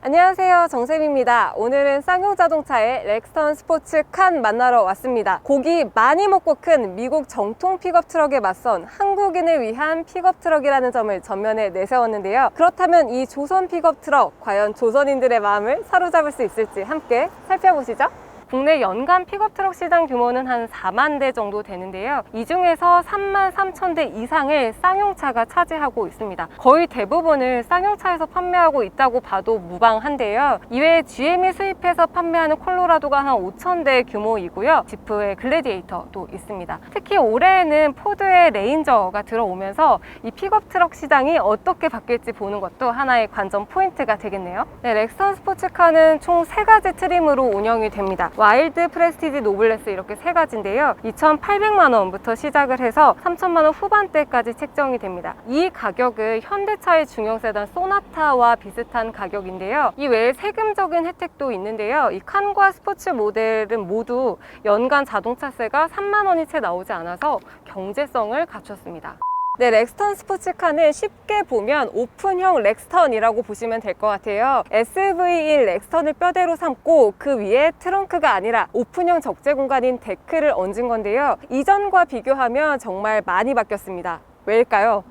안녕하세요, 정쌤입니다. 오늘은 쌍용자동차의 렉스턴 스포츠 칸 만나러 왔습니다. 고기 많이 먹고 큰 미국 정통 픽업 트럭에 맞선 한국인을 위한 픽업 트럭이라는 점을 전면에 내세웠는데요. 그렇다면 이 조선 픽업 트럭, 과연 조선인들의 마음을 사로잡을 수 있을지 함께 살펴보시죠. 국내 연간 픽업 트럭 시장 규모는 한 4만 대 정도 되는데요. 이 중에서 3만 3천 대 이상을 쌍용차가 차지하고 있습니다. 거의 대부분을 쌍용차에서 판매하고 있다고 봐도 무방한데요. 이외에 GM이 수입해서 판매하는 콜로라도가 한 5천 대 규모이고요. 지프의 글래디에이터도 있습니다. 특히 올해에는 포드의 레인저가 들어오면서 이 픽업 트럭 시장이 어떻게 바뀔지 보는 것도 하나의 관전 포인트가 되겠네요. 네, 렉스턴 스포츠카는 총 3가지 트림으로 운영이 됩니다. 와일드, 프레스티지, 노블레스 이렇게 3가지인데요. 2,800만 원부터 시작을 해서 3,000만 원 후반대까지 책정이 됩니다. 이 가격은 현대차의 중형 세단 소나타와 비슷한 가격인데요. 이 외에 세금적인 혜택도 있는데요. 이 칸과 스포츠 모델은 모두 연간 자동차세가 3만 원이 채 나오지 않아서 경제성을 갖췄습니다. 네, 렉스턴 스포츠카는 쉽게 보면 오픈형 렉스턴이라고 보시면 될 것 같아요. SUV인 렉스턴을 뼈대로 삼고 그 위에 트렁크가 아니라 오픈형 적재 공간인 데크를 얹은 건데요. 이전과 비교하면 정말 많이 바뀌었습니다. 왜일까요?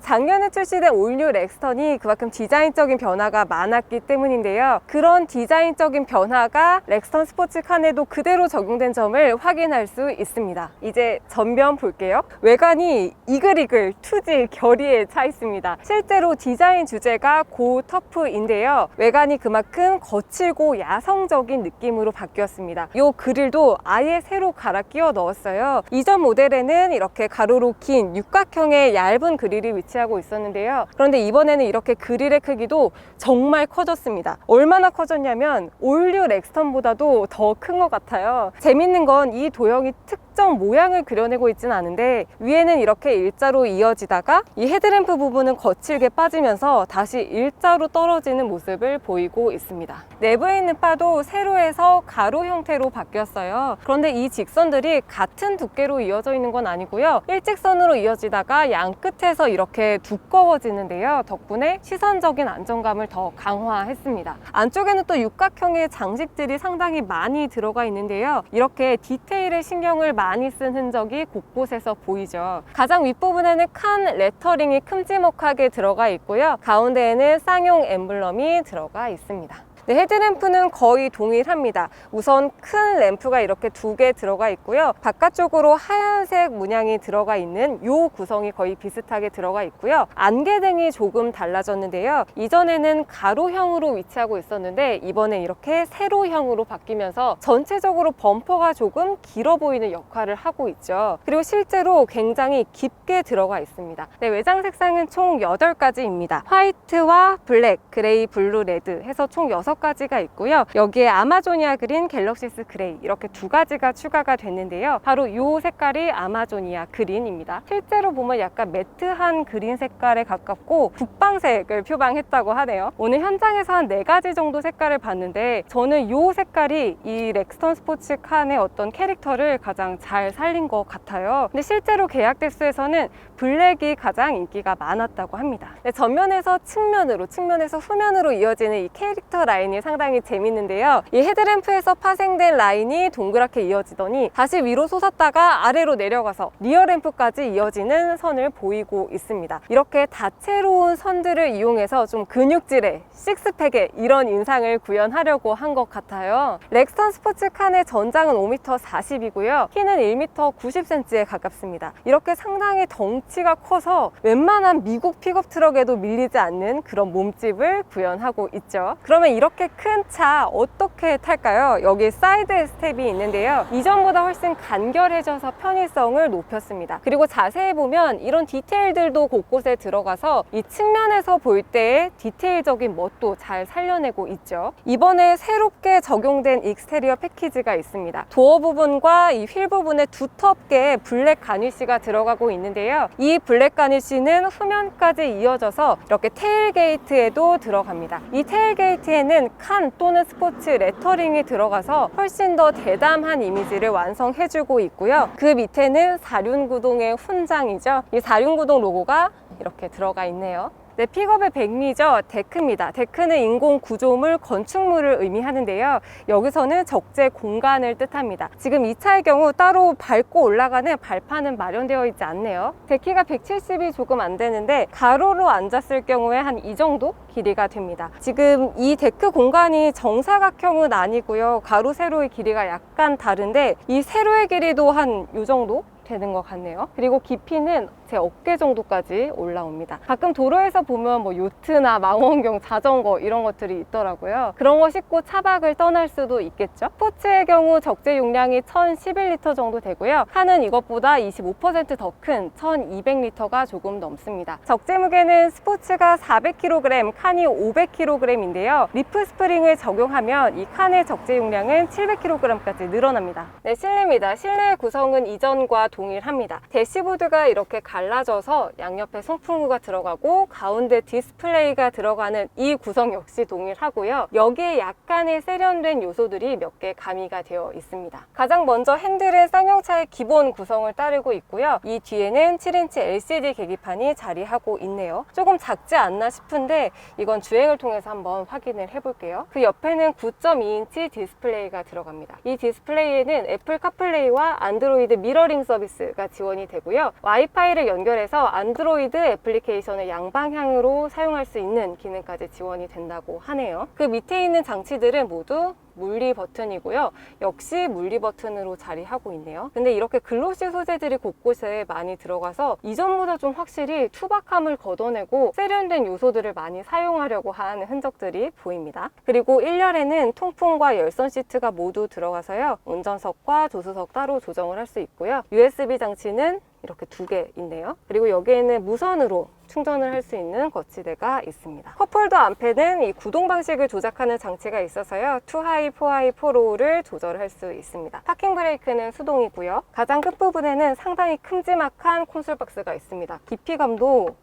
작년에 출시된 올뉴 렉스턴이 그만큼 디자인적인 변화가 많았기 때문인데요. 그런 디자인적인 변화가 렉스턴 스포츠칸에도 그대로 적용된 점을 확인할 수 있습니다. 이제 전면 볼게요. 외관이 이글이글, 투지, 결의에 차 있습니다. 실제로 디자인 주제가 고 터프인데요. 외관이 그만큼 거칠고 야성적인 느낌으로 바뀌었습니다. 이 그릴도 아예 새로 갈아 끼워 넣었어요. 이전 모델에는 이렇게 가로로 긴 육각형의 얇은 그릴이 위치하고 있었는데요. 그런데 이번에는 이렇게 그릴의 크기도 정말 커졌습니다. 얼마나 커졌냐면 올뉴 렉스턴보다도 더 큰 것 같아요. 재밌는 건 이 도형이 특정 모양을 그려내고 있지는 않은데 위에는 이렇게 일자로 이어지다가 이 헤드램프 부분은 거칠게 빠지면서 다시 일자로 떨어지는 모습을 보이고 있습니다. 내부에 있는 바도 세로에서 가로 형태로 바뀌었어요. 그런데 이 직선들이 같은 두께로 이어져 있는 건 아니고요. 일직선으로 이어지다가 양 끝에서 이렇게 두꺼워지는데요. 덕분에 시선적인 안정감을 더 강화했습니다. 안쪽에는 또 육각형의 장식들이 상당히 많이 들어가 있는데요. 이렇게 디테일에 신경을 많이 쓴 흔적이 곳곳에서 보이죠. 가장 윗부분에는 칸 레터링이 큼지막하게 들어가 있고요. 가운데에는 쌍용 엠블럼이 들어가 있습니다. 네, 헤드램프는 거의 동일합니다. 우선 큰 램프가 이렇게 2개 들어가 있고요. 바깥쪽으로 하얀색 문양이 들어가 있는 이 구성이 거의 비슷하게 들어가 있고요. 안개등이 조금 달라졌는데요. 이전에는 가로형으로 위치하고 있었는데 이번에 이렇게 세로형으로 바뀌면서 전체적으로 범퍼가 조금 길어 보이는 역할을 하고 있죠. 그리고 실제로 굉장히 깊게 들어가 있습니다. 네, 외장 색상은 총 8가지입니다. 화이트와 블랙, 그레이, 블루, 레드 해서 총 6가지가 있고요. 여기에 아마조니아 그린, 갤럭시스 그레이 이렇게 2가지가 추가가 됐는데요. 바로 이 색깔이 아마조니아 그린입니다. 실제로 보면 약간 매트한 그린 색깔에 가깝고 국방색을 표방했다고 하네요. 오늘 현장에서 한 4가지 정도 색깔을 봤는데 저는 이 색깔이 이 렉스턴 스포츠 칸의 어떤 캐릭터를 가장 잘 살린 것 같아요. 근데 실제로 계약 대수에서는 블랙이 가장 인기가 많았다고 합니다. 네, 전면에서 측면에서 후면으로 이어지는 이 캐릭터 라인이 상당히 재밌는데요. 이 헤드램프에서 파생된 라인이 동그랗게 이어지더니 다시 위로 솟았다가 아래로 내려가서 리어램프까지 이어지는 선을 보이고 있습니다. 이렇게 다채로운 선들을 이용해서 좀 근육질의 식스팩에 이런 인상을 구현하려고 한 것 같아요. 렉스턴 스포츠 칸의 전장은 5m 40이고요. 키는 1m 90cm에 가깝습니다. 이렇게 상당히 덩치가 커서 웬만한 미국 픽업 트럭에도 밀리지 않는 그런 몸집을 구현하고 있죠. 그러면 이렇게 큰 차 어떻게 탈까요? 여기 사이드 스텝이 있는데요. 이전보다 훨씬 간결해져서 편의성을 높였습니다. 그리고 자세히 보면 이런 디테일들도 곳곳에 들어가서 이 측면에서 볼 때의 디테일적인 멋도 잘 살려내고 있죠. 이번에 새롭게 적용된 익스테리어 패키지가 있습니다. 도어 부분과 이 휠 부분에 두텁게 블랙 가니쉬가 들어가고 있는데요. 이 블랙 가니쉬는 후면까지 이어져서 이렇게 테일게이트에도 들어갑니다. 이 테일게이트에는 칸 또는 스포츠 레터링이 들어가서 훨씬 더 대담한 이미지를 완성해주고 있고요. 그 밑에는 사륜구동의 훈장이죠. 이 사륜구동 로고가 이렇게 들어가 있네요. 네, 픽업의 백미죠. 데크입니다. 데크는 인공 구조물, 건축물을 의미하는데요. 여기서는 적재 공간을 뜻합니다. 지금 이 차의 경우 따로 밟고 올라가는 발판은 마련되어 있지 않네요. 데키가 170이 조금 안 되는데 가로로 앉았을 경우에 한 이 정도 길이가 됩니다. 지금 이 데크 공간이 정사각형은 아니고요. 가로, 세로의 길이가 약간 다른데 이 세로의 길이도 한 이 정도 되는 것 같네요. 그리고 깊이는 제 어깨 정도까지 올라옵니다. 가끔 도로에서 보면 뭐 요트나 망원경, 자전거 이런 것들이 있더라고요. 그런 거 싣고 차박을 떠날 수도 있겠죠. 스포츠의 경우 적재 용량이 1011리터 정도 되고요. 칸은 이것보다 25% 더 큰 1200리터가 조금 넘습니다. 적재 무게는 스포츠가 400kg, 칸이 500kg인데요. 리프 스프링을 적용하면 이 칸의 적재 용량은 700kg까지 늘어납니다. 네, 실내입니다. 실내 구성은 이전과 동일합니다. 대시보드가 이렇게 갈라져서 양옆에 송풍구가 들어가고 가운데 디스플레이가 들어가는 이 구성 역시 동일하고요. 여기에 약간의 세련된 요소들이 몇 개 가미가 되어 있습니다. 가장 먼저 핸들은 쌍용차의 기본 구성을 따르고 있고요. 이 뒤에는 7인치 LCD 계기판이 자리하고 있네요. 조금 작지 않나 싶은데 이건 주행을 통해서 한번 확인을 해볼게요. 그 옆에는 9.2인치 디스플레이가 들어갑니다. 이 디스플레이에는 애플 카플레이와 안드로이드 미러링 서비스가 지원이 되고요. 와이파이를 연결해서 안드로이드 애플리케이션을 양방향으로 사용할 수 있는 기능까지 지원이 된다고 하네요. 그 밑에 있는 장치들은 모두 물리 버튼이고요. 역시 물리 버튼으로 자리하고 있네요. 근데 이렇게 글로시 소재들이 곳곳에 많이 들어가서 이전보다 좀 확실히 투박함을 걷어내고 세련된 요소들을 많이 사용하려고 하는 흔적들이 보입니다. 그리고 1열에는 통풍과 열선 시트가 모두 들어가서요. 운전석과 조수석 따로 조정을 할 수 있고요. USB 장치는 이렇게 2개 있네요. 그리고 여기에는 무선으로 충전을 할 수 있는 거치대가 있습니다. 컵홀더 앞에는 이 구동 방식을 조작하는 장치가 있어서요. 투하이, 포하이, 포로우를 조절할 수 있습니다. 파킹 브레이크는 수동이고요. 가장 끝부분에는 상당히 큼지막한 콘솔 박스가 있습니다. 깊이감도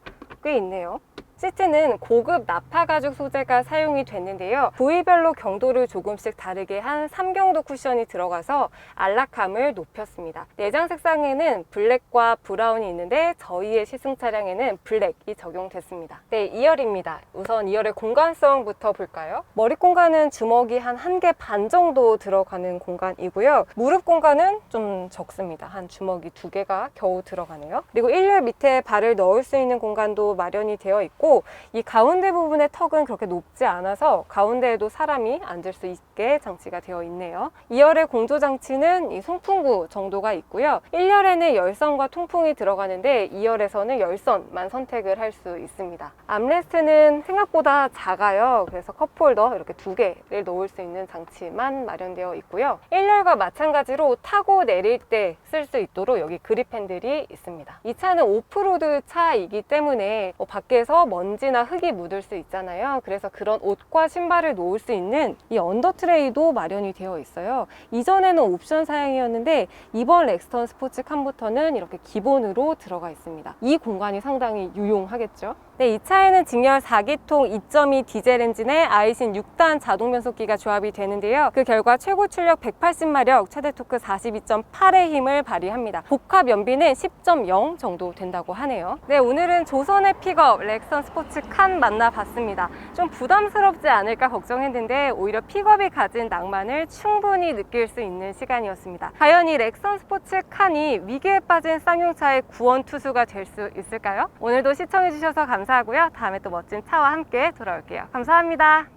꽤 있네요. 시트는 고급 나파 가죽 소재가 사용이 됐는데요. 부위별로 경도를 조금씩 다르게 한 3경도 쿠션이 들어가서 안락함을 높였습니다. 내장 색상에는 블랙과 브라운이 있는데 저희의 시승 차량에는 블랙이 적용됐습니다. 네, 2열입니다. 우선 2열의 공간성부터 볼까요? 머리 공간은 주먹이 한 1개 반 정도 들어가는 공간이고요. 무릎 공간은 좀 적습니다. 한 주먹이 2개가 겨우 들어가네요. 그리고 1열 밑에 발을 넣을 수 있는 공간도 마련이 되어 있고 이 가운데 부분의 턱은 그렇게 높지 않아서 가운데에도 사람이 앉을 수 있게 장치가 되어 있네요. 2열의 공조 장치는 이 송풍구 정도가 있고요. 1열에는 열선과 통풍이 들어가는데 2열에서는 열선만 선택을 할 수 있습니다. 암레스트는 생각보다 작아요. 그래서 컵홀더 이렇게 2개를 놓을 수 있는 장치만 마련되어 있고요. 1열과 마찬가지로 타고 내릴 때 쓸 수 있도록 여기 그립 핸들이 있습니다. 이 차는 오프로드 차이기 때문에 밖에서 먼지나 흙이 묻을 수 있잖아요. 그래서 그런 옷과 신발을 놓을 수 있는 이 언더 트레이도 마련이 되어 있어요. 이전에는 옵션 사양이었는데 이번 렉스턴 스포츠 칸부터는 이렇게 기본으로 들어가 있습니다. 이 공간이 상당히 유용하겠죠. 네, 이 차에는 직렬 4기통 2.2 디젤 엔진에 아이신 6단 자동 변속기가 조합이 되는데요. 그 결과 최고 출력 180마력, 최대 토크 42.8의 힘을 발휘합니다. 복합 연비는 10.0 정도 된다고 하네요. 네, 오늘은 조선의 픽업 렉스턴 스포츠 칸 만나봤습니다. 좀 부담스럽지 않을까 걱정했는데 오히려 픽업이 가진 낭만을 충분히 느낄 수 있는 시간이었습니다. 과연 이 렉스턴 스포츠 칸이 위기에 빠진 쌍용차의 구원투수가 될 수 있을까요? 오늘도 시청해주셔서 감사하고요. 다음에 또 멋진 차와 함께 돌아올게요. 감사합니다.